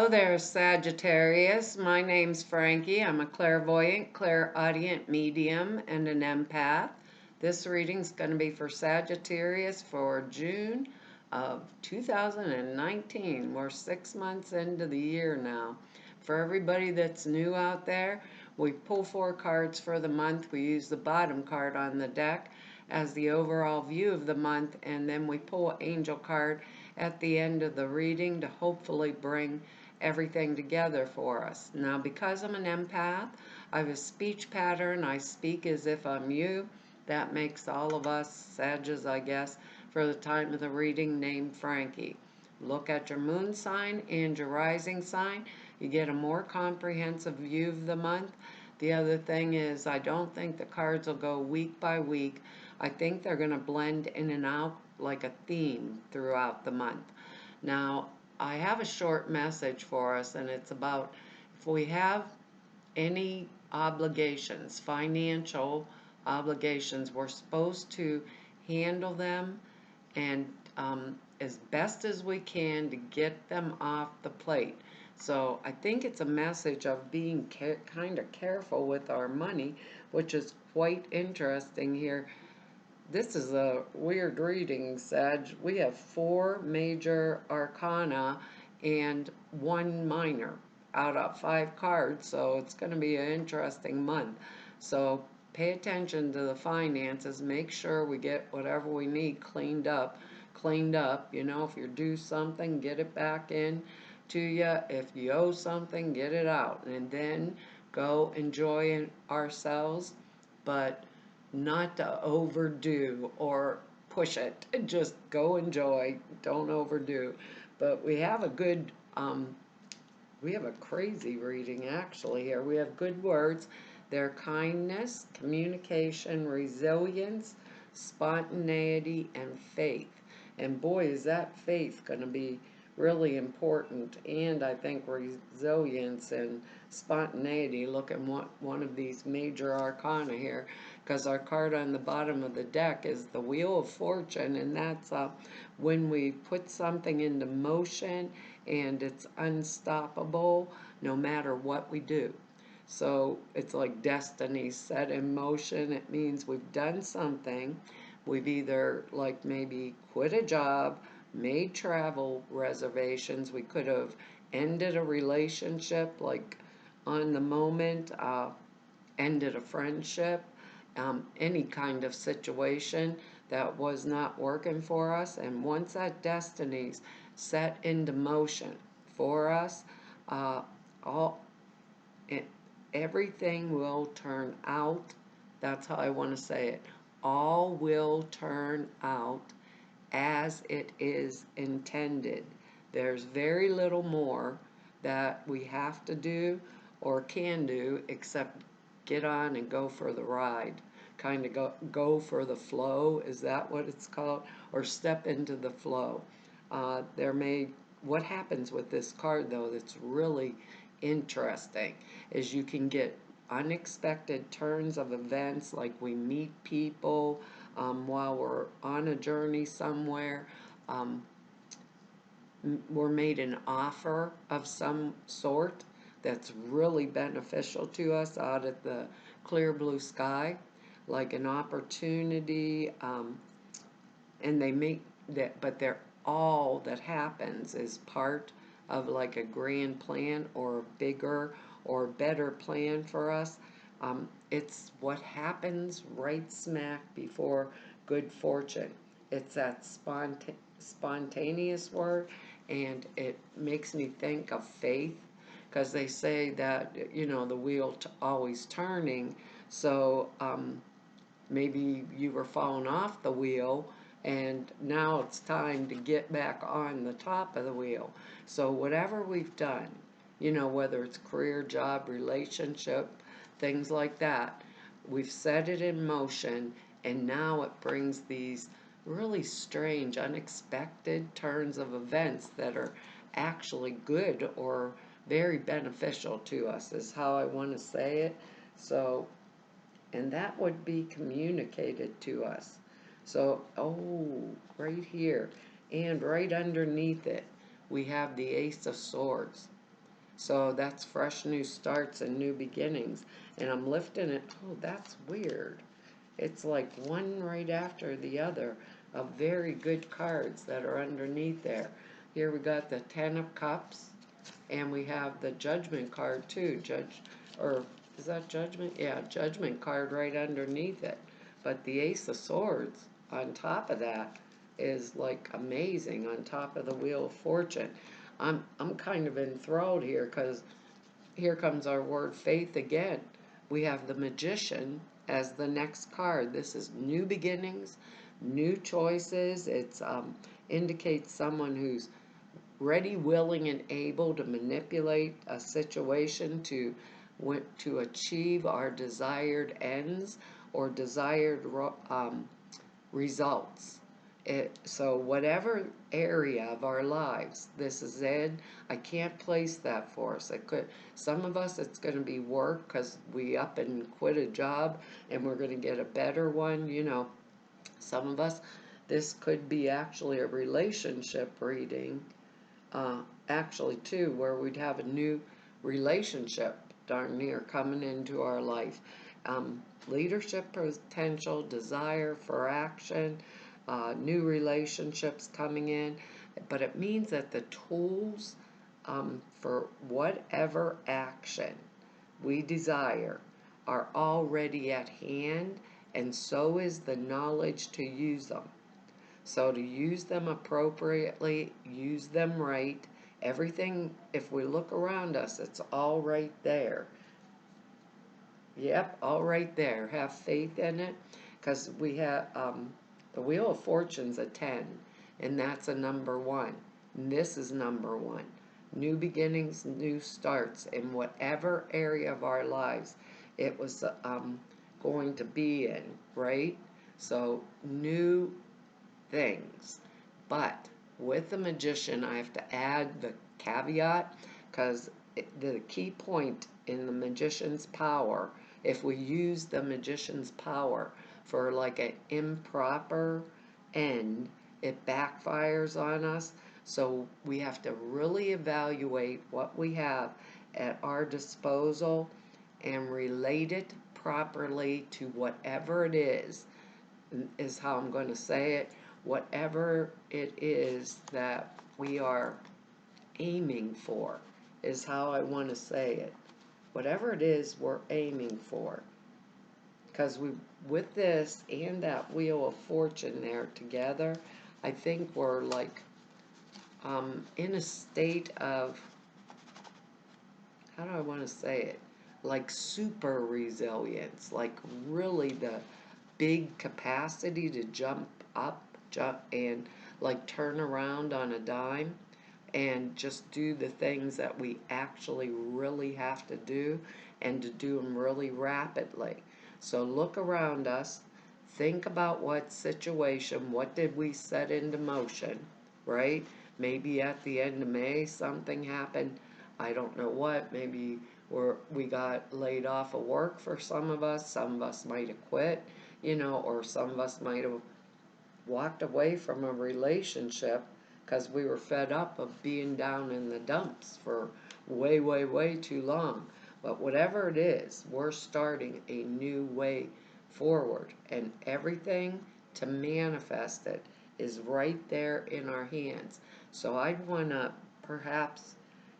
Hello there, Sagittarius. My name's Frankie. I'm a clairvoyant, clairaudient medium, and an empath. This reading's going to be for Sagittarius for June of 2019. We're 6 months into the year now. For everybody that's new out there, we pull 4 cards for the month. We use the bottom card on the deck as the overall view of the month, and then we pull an angel card at the end of the reading to hopefully bring everything together for us. Now, because I'm an empath, I have a speech pattern. I speak as if I'm you. That makes all of us Sages, I guess, for the time of the reading, named Frankie. Look at your moon sign and your rising sign. You get a more comprehensive view of the month. The other thing is, I don't think the cards will go week by week. I think they're going to blend in and out like a theme throughout the month. Now, I have a short message for us, and it's about if we have any obligations, financial obligations, we're supposed to handle them and as best as we can to get them off the plate. So I think it's a message of being kind of careful with our money, which is quite interesting here. This is a weird reading, Sag. We have 4 major arcana and 1 minor out of 5 cards, so it's going to be an interesting month. So pay attention to the finances. Make sure we get whatever we need cleaned up. You know, if you're due something, get it back in to you. If you owe something, get it out. And then go enjoy ourselves. But not to overdo or push it. Just go enjoy. Don't overdo. But we have a good, we have a crazy reading actually here. We have good words. They're kindness, communication, resilience, spontaneity, and faith. And boy, is that faith going to be really important. And I think resilience and spontaneity. Look at one of these major arcana here, because our card on the bottom of the deck is the Wheel of Fortune, and that's when we put something into motion and it's unstoppable no matter what we do. So it's like destiny set in motion. It means we've done something. We've either like maybe quit a job, made travel reservations. We could have ended a relationship like on the moment, ended a friendship, any kind of situation that was not working for us. And once that destiny's set into motion for us, all it, everything will turn out. That's how I want to say it. All will turn out as it is intended. There's very little more that we have to do or can do except get on and go for the ride. Kind of go for the flow, is that what it's called? Or step into the flow. What happens with this card though that's really interesting is you can get unexpected turns of events, like we meet people while we're on a journey somewhere. We're made an offer of some sort that's really beneficial to us out of the clear blue sky, like an opportunity, and they make that, but they're all that happens is part of like a grand plan or a bigger or better plan for us. It's what happens right smack before good fortune. It's that spontaneous word, and it makes me think of faith, because they say that, you know, the wheel always turning. So maybe you were falling off the wheel, and now it's time to get back on the top of the wheel. So whatever we've done, you know, whether it's career, job, relationship, things like that, we've set it in motion, and now it brings these really strange, unexpected turns of events that are actually good or very beneficial to us, is how I want to say it. So, and that would be communicated to us. So, oh, right here, and right underneath it, we have the Ace of Swords. So that's fresh new starts and new beginnings. And I'm lifting it. Oh, that's weird. It's like one right after the other of very good cards that are underneath there. Here we got the Ten of Cups, and we have the Judgment card too. Or is that Judgment? Yeah, Judgment card right underneath it. But the Ace of Swords on top of that is like amazing on top of the Wheel of Fortune. I'm kind of enthralled here because here comes our word faith again. We have the Magician as the next card. This is new beginnings, new choices. It indicates someone who's ready, willing, and able to manipulate a situation to achieve our desired ends or desired results. So whatever area of our lives this is in, I can't place that for us. Some of us it's going to be work because we up and quit a job and we're going to get a better one. Some of us this could be actually a relationship reading, actually too, where we'd have a new relationship darn near coming into our life. Leadership potential, desire for action, new relationships coming in, but it means that the tools for whatever action we desire are already at hand, and so is the knowledge to use them. So to use them appropriately, use them right, everything, if we look around us, it's all right there. Yep, all right there. Have faith in it, because we have the Wheel of Fortune's a 10, and that's a number 1. And this is number 1. New beginnings, new starts in whatever area of our lives it was going to be in, right? So new things. But with the Magician, I have to add the caveat, because the key point in the Magician's power, if we use the Magician's power for like an improper end, it backfires on us. So we have to really evaluate what we have at our disposal and relate it properly to whatever it is how I'm going to say it. Whatever it is that we are aiming for is how I want to say it. Whatever it is we're aiming for. Because with this and that Wheel of Fortune there together, I think we're like in a state of, how do I want to say it? Like super resilience, like really the big capacity to jump up, and like turn around on a dime and just do the things that we actually really have to do, and to do them really rapidly. So look around us, think about what situation, what did we set into motion, right? Maybe at the end of May something happened. I don't know what. Maybe we got laid off of work for some of us. Some of us might have quit, or some of us might have walked away from a relationship because we were fed up of being down in the dumps for way, way, way too long. But whatever it is, we're starting a new way forward, and everything to manifest it is right there in our hands. So I'd want to perhaps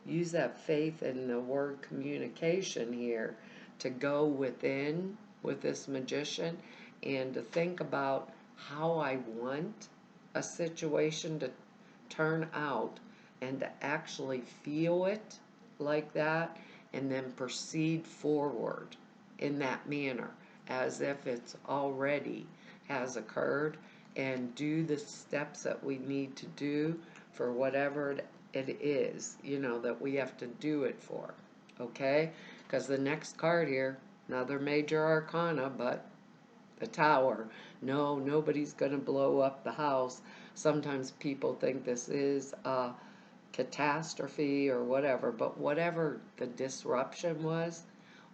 use that faith in the word communication here to go within with this Magician and to think about how I want a situation to turn out, and to actually feel it like that, and then proceed forward in that manner as if it's already has occurred, and do the steps that we need to do for whatever it is, that we have to do it for. Okay? Because the next card here, another major arcana, but the Tower. No, nobody's going to blow up the house. Sometimes people think this is a catastrophe or whatever, but whatever the disruption was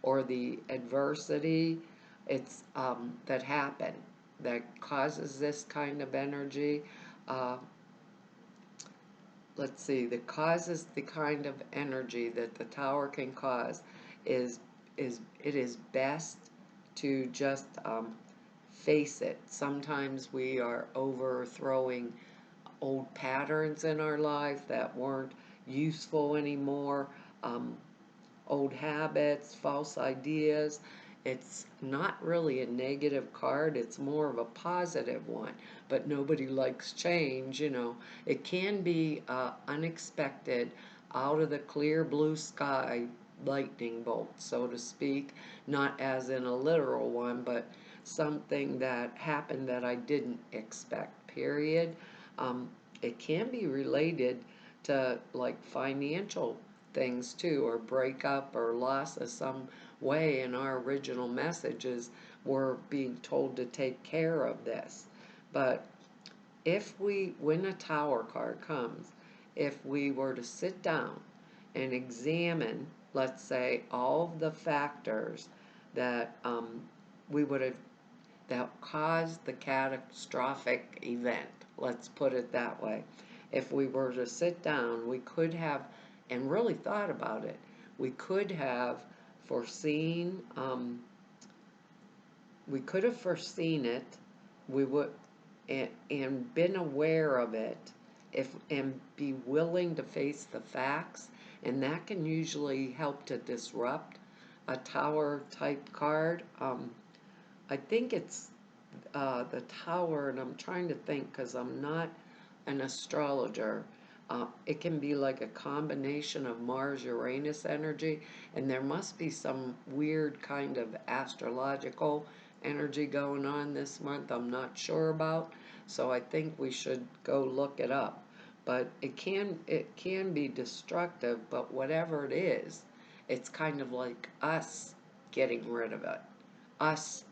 or the adversity that happened that causes this kind of energy, uh, let's see, that causes the kind of energy that the tower can cause is it is best to just face it. Sometimes we are overthrowing old patterns in our life that weren't useful anymore, um, old habits, false ideas. It's not really a negative card, it's more of a positive one. But nobody likes change, you know. It can be unexpected, out of the clear blue sky lightning bolt, so to speak. Not as in a literal one, but something that happened that I didn't expect, period. Um, it can be related to like financial things too, or breakup or loss of some way in our original messages. We're being told to take care of this. But if we, when a tower card comes, if we were to sit down and examine, let's say, all of the factors that we would have, that caused the catastrophic event, let's put it that way. If we were to sit down, we could have, and really thought about it, we could have foreseen, we could have foreseen it, we would, and been aware of it, if and be willing to face the facts, and that can usually help to disrupt a tower type card. I think it's the tower, and I'm trying to think because I'm not an astrologer. It can be like a combination of Mars Uranus energy, and there must be some weird kind of astrological energy going on this month I'm not sure about, so I think we should go look it up. But it can be destructive, but whatever it is, it's kind of like us getting rid of it, us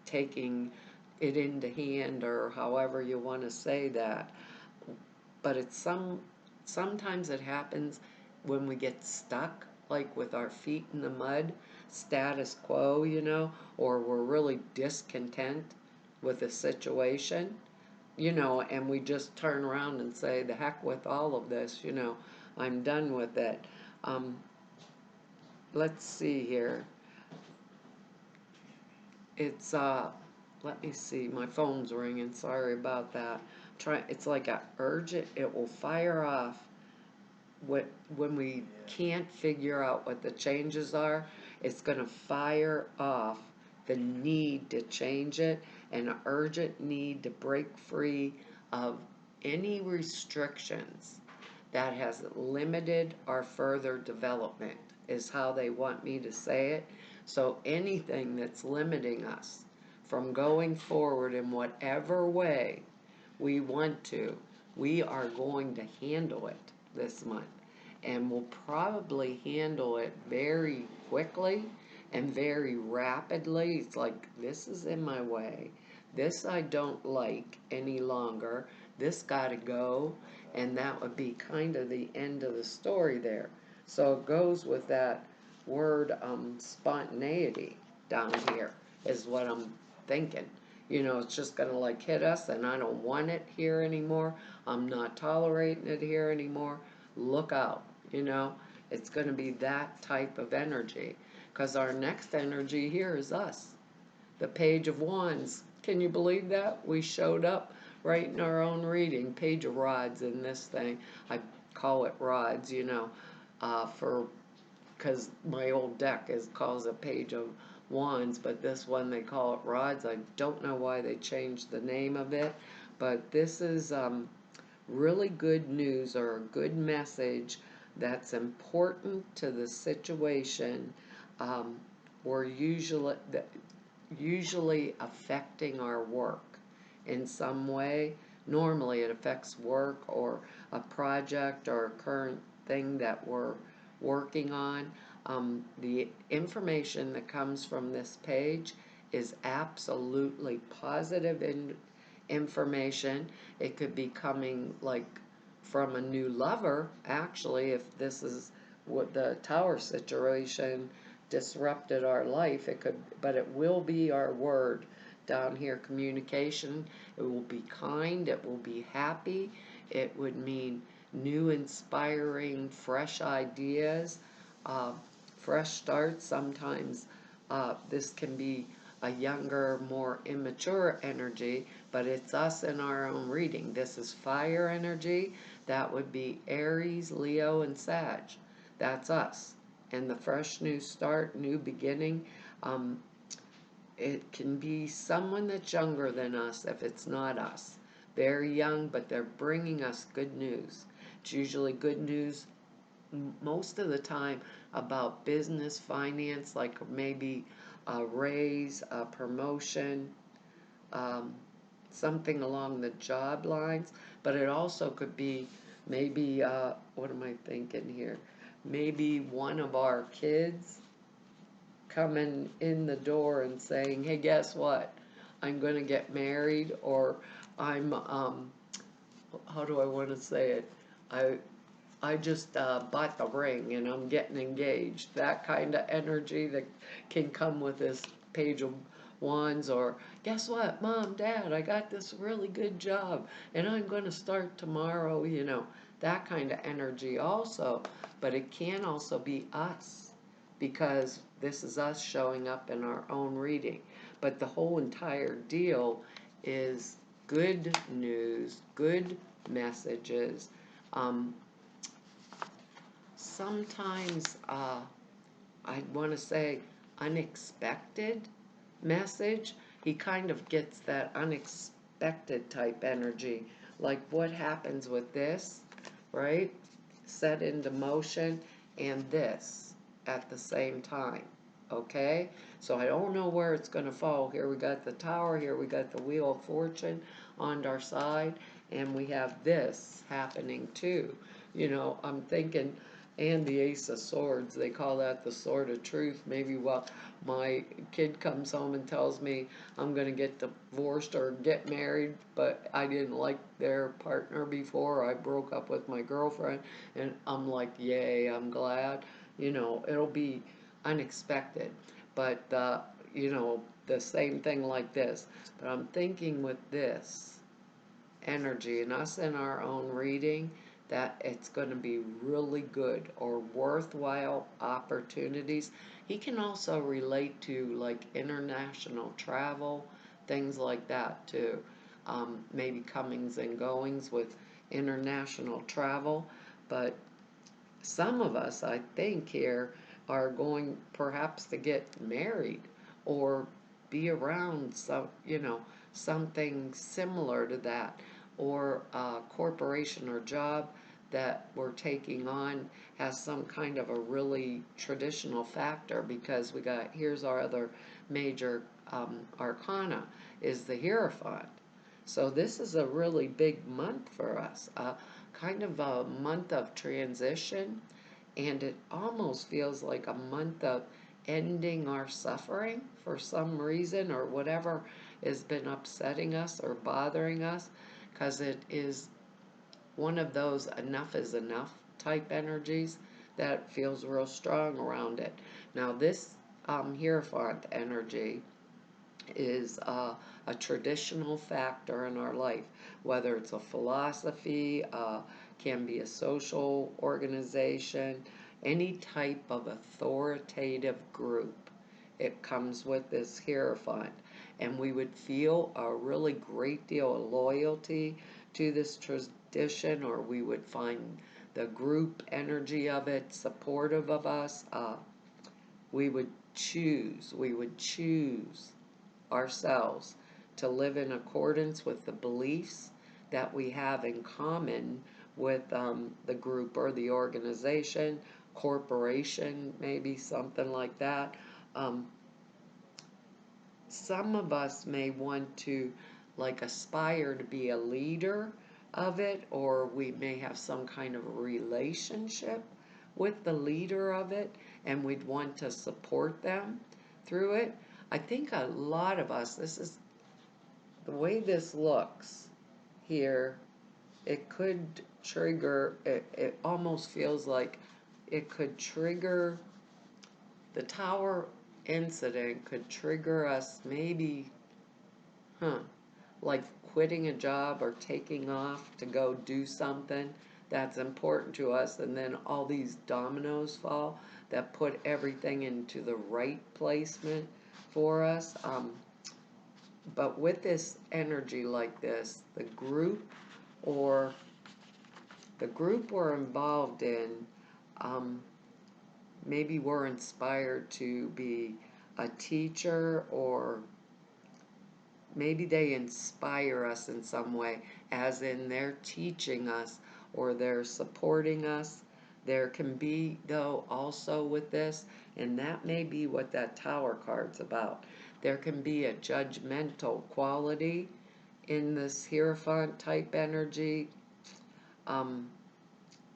taking it into hand, or however you want to say that. But sometimes it happens when we get stuck, like with our feet in the mud, status quo, you know, or we're really discontent with a situation, you know, and we just turn around and say, the heck with all of this, you know, I'm done with it. Um, let's see here. It's let me see, my phone's ringing, sorry about that. It's like a urgent, it will fire off when we can't figure out what the changes are. It's going to fire off the need to change it, an urgent need to break free of any restrictions that has limited our further development, is how they want me to say it. So anything that's limiting us from going forward in whatever way we want to, we are going to handle it this month. And we'll probably handle it very quickly and very rapidly. It's like, this is in my way. This I don't like any longer. This got to go. And that would be kind of the end of the story there. So it goes with that word spontaneity down here, is what I'm thinking. You know, it's just going to like hit us, and I don't want it here anymore. I'm not tolerating it here anymore. Look out, you know. It's going to be that type of energy. Because our next energy here is us. The Page of Wands. Can you believe that? We showed up right in our own reading. Page of Rods in this thing. I call it rods, you know, because my old deck calls it Page of Wands, but this one they call it rods. I don't know why they changed the name of it, but this is really good news, or a good message that's important to the situation. We're usually affecting our work in some way. Normally it affects work or a project or a current thing that we're working on. The information that comes from this page is absolutely positive information. It could be coming like from a new lover, actually, if this is what the tower situation disrupted our life. It could, but it will be our word down here, communication. It will be kind, it will be happy. It would mean new, inspiring, fresh ideas, uh, fresh starts. Sometimes this can be a younger, more immature energy, but it's us in our own reading. This is fire energy. That would be Aries, Leo, and Sag. That's us. And the fresh new start, new beginning. Um, it can be someone that's younger than us if it's not us. Very young, but they're bringing us good news. It's usually good news most of the time about business, finance, like maybe a raise, a promotion, um, something along the job lines. But it also could be maybe, what am I thinking here? Maybe one of our kids coming in the door and saying, hey, guess what? I'm going to get married, or I'm, how do I want to say it? I, I just bought the ring and I'm getting engaged. That kind of energy that can come with this Page of Wands, or guess what, Mom, Dad, I got this really good job and I'm going to start tomorrow, that kind of energy also. But it can also be us, because this is us showing up in our own reading. But the whole entire deal is good news, good messages. Um, Sometimes I'd want to say unexpected message. He kind of gets that unexpected type energy. Like what happens with this, right? Set into motion, and this at the same time. Okay? So I don't know where it's going to fall. Here we got the Tower, here we got the Wheel of Fortune on our side, and we have this happening too. I'm thinking, and the Ace of Swords, they call that the Sword of Truth. Maybe while my kid comes home and tells me I'm going to get divorced or get married, but I didn't like their partner before, I broke up with my girlfriend, and I'm like, yay, I'm glad. It'll be unexpected. But, the same thing like this. But I'm thinking with this energy and us in our own reading, that it's going to be really good or worthwhile opportunities. He can also relate to like international travel, things like that too. Maybe comings and goings with international travel. But some of us, I think, here are going perhaps to get married or be around something similar to that, or a corporation or job that we're taking on has some kind of a really traditional factor, because here's our other major arcana is the hierophant. So this is a really big month for us, kind of a month of transition, and it almost feels like a month of ending our suffering for some reason, or whatever has been upsetting us or bothering us, because it is one of those enough is enough type energies that feels real strong around it. Now, this hierophant energy is a traditional factor in our life, whether it's a philosophy, can be a social organization, any type of authoritative group. It comes with this hierophant, and we would feel a really great deal of loyalty to this tradition, or we would find the group energy of it supportive of us. We would choose ourselves to live in accordance with the beliefs that we have in common with the group or the organization, corporation, maybe something like that. Um, some of us may want to like aspire to be a leader of it, or we may have some kind of a relationship with the leader of it, and we'd want to support them through it. I think a lot of us, this is the way this looks here, it could trigger, it almost feels like it could trigger, the tower incident could trigger us maybe, like quitting a job or taking off to go do something that's important to us, and then all these dominoes fall that put everything into the right placement for us. But with this energy like this, or the group we're involved in, um, maybe we're inspired to be a teacher, or maybe they inspire us in some way, as in they're teaching us or they're supporting us. There can be, though, also with this, and that may be what that Tower card's about. There can be a judgmental quality in this hierophant type energy, um,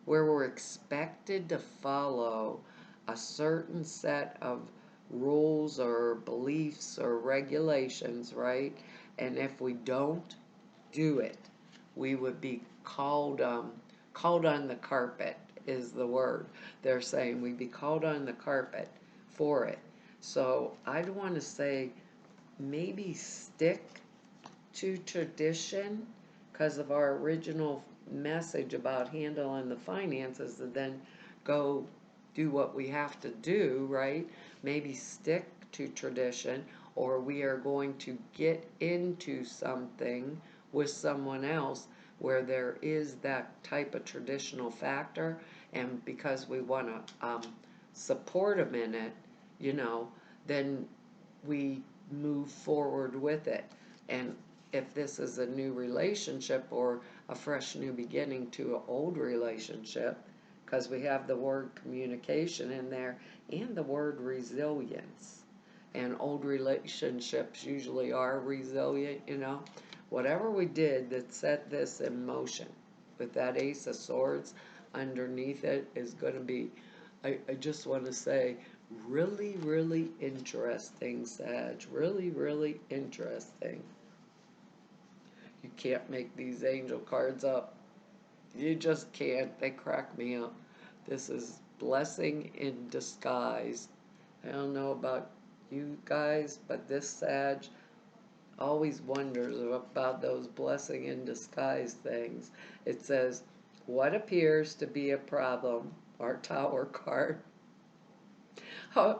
where we're expected to follow a certain set of rules or beliefs or regulations, right? And if we don't do it, we would be called on the carpet is the word. They're saying we'd be called on the carpet for it. So I'd want to say maybe stick to tradition because of our original message about handling the finances, and then go do what we have to do, right? Maybe stick to tradition, or we are going to get into something with someone else where there is that type of traditional factor, and because we want to support them in it, you know, then we move forward with it. And if this is a new relationship or a fresh new beginning to an old relationship, because we have the word communication in there and the word resilience. And old relationships usually are resilient, you know. Whatever we did that set this in motion with that Ace of Swords underneath it is going to be, I just want to say, really, really interesting, Sag. Really, really interesting. You can't make these angel cards up. You just can't. They crack me up. This is blessing in disguise. I don't know about you guys, but this Sag always wonders about those blessing in disguise things. It says, what appears to be a problem, our Tower card,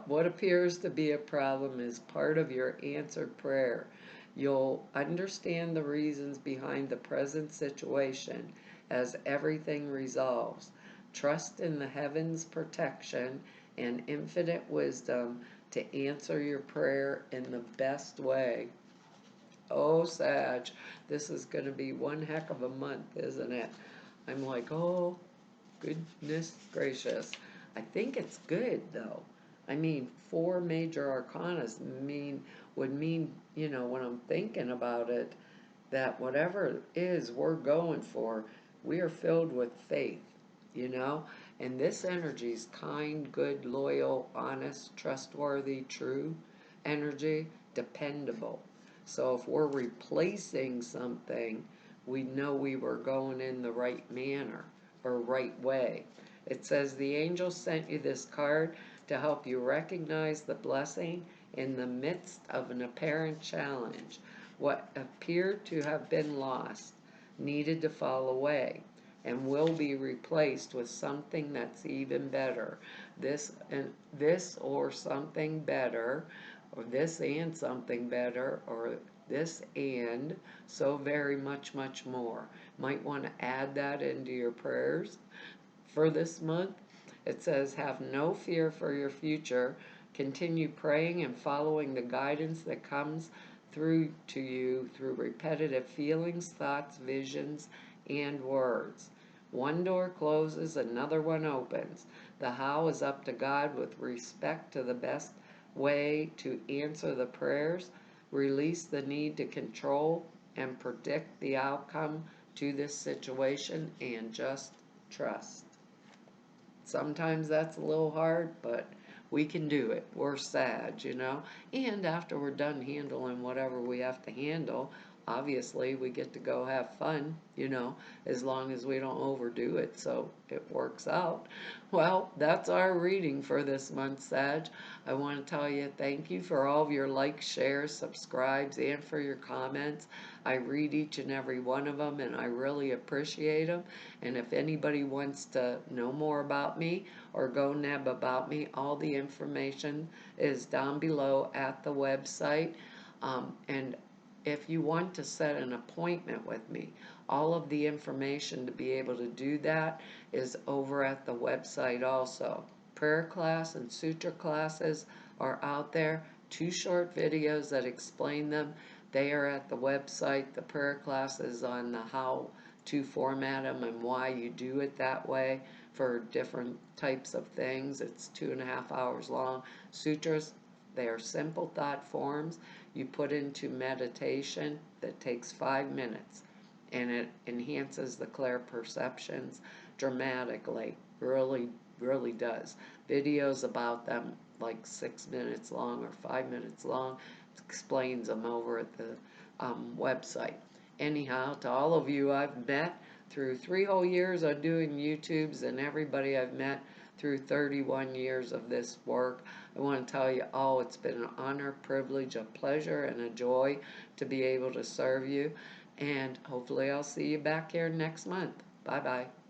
what appears to be a problem is part of your answered prayer. You'll understand the reasons behind the present situation as everything resolves. Trust in the heavens' protection and infinite wisdom to answer your prayer in the best way. Oh, Sag, this is going to be one heck of a month, isn't it? I'm like, oh, goodness gracious. I think it's good, though. I mean, four major arcanas would mean, you know, when I'm thinking about it, that whatever it is we're going for, we are filled with faith, you know? And this energy is kind, good, loyal, honest, trustworthy, true energy, dependable. So if we're replacing something, we know we were going in the right manner or right way. It says the angel sent you this card to help you recognize the blessing in the midst of an apparent challenge. What appeared to have been lost needed to fall away and will be replaced with something that's even better. This or something better, or this and something better, or this and so very much, much more. Might want to add that into your prayers for this month. It says, have no fear for your future. Continue praying and following the guidance that comes through to you through repetitive feelings, thoughts, visions, and words. One door closes, another one opens. The how is up to God with respect to the best way to answer the prayers. Release the need to control and predict the outcome to this situation and just trust. Sometimes that's a little hard, but we can do it. We're Sag, you know. And after we're done handling whatever we have to handle, obviously we get to go have fun, as long as we don't overdo it, so it works out. Well, that's our reading for this month, Sag. I want to tell you thank you for all of your likes, shares, subscribes, and for your comments. I read each and every one of them, and I really appreciate them. And if anybody wants to know more about me or go neb about me, all the information is down below at the website. And if you want to set an appointment with me, all of the information to be able to do that is over at the website also. Prayer class and sutra classes are out there. 2 short videos that explain them. They are at the website. The prayer class is on the how to format them and why you do it that way for different types of things. It's 2.5 hours long. Sutras, they are simple thought forms you put into meditation that takes 5 minutes, and it enhances the clear perceptions dramatically. Really, really does. Videos about them, like 6 minutes long or 5 minutes long, explains them over at the website. Anyhow, to all of you I've met through 3 whole years of doing YouTubes, and everybody I've met through 31 years of this work, I want to tell you all it's been an honor, privilege, a pleasure, and a joy to be able to serve you. And hopefully I'll see you back here next month. Bye-bye.